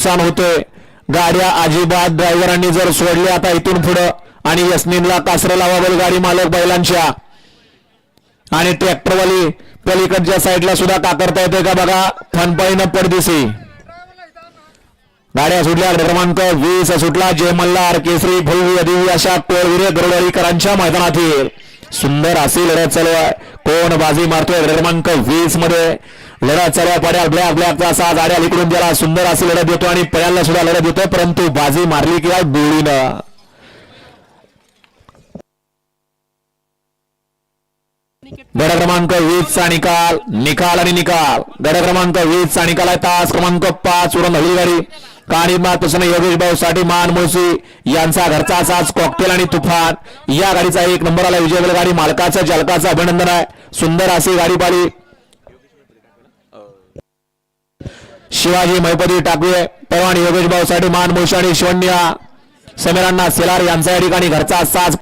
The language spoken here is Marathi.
नुकसान होतोय. गाड्या अजिबात ड्रायव्हरांनी जर सोडल्या आता इथून पुढं आणि यस्नीनला कासरं लावावं गाडी मालक बैलांच्या आणि ट्रॅक्टरवाली पलीकडच्या साईडला सुद्धा कातरता येते का बघा. फनपाईनं पडदिसी गाड्या सुटल्या. क्रमांक 20 सुटला जय मल्हार केसरी भव्य दिव्य अशा टोळविरे गरुडवाडीकरांच्या मैदानातील सुंदर अशी लढत चालू आहे. कोण बाजी मारतोय. क्रमांक 20 मध्ये लढत चालू आहे. पड्याल ब्लॅक ब्लॅकचा असा गाड्या इकडून त्याला सुंदर अशी लढत देतो आणि पड्याला सुद्धा लढत देतो, परंतु बाजी मारली किंवा डोळीनं. गड क्रमांक 20 चा निकाल निकाल आणि निकाल. गड क्रमांक 20 चा निकाल आहे. तास क्रमांक 5 वरून हवी गाडी काणीबाद प्रसन्न योगेश भाऊ साठी मान मुळशी यांचा घरचा साज कॉकटेल आणि तुफान या गाडीचा 1 नंबर आला. विजय गाडी मालकाचं चालकाचं अभिनंदन आहे. सुंदर अशी गाडी पाळी. शिवाजी मैपती टाकवे पवान योगेश भाऊ साठी मान मुळशी आणि शिवण्या समीरांना सेलार यांचा या ठिकाणी घरचा साज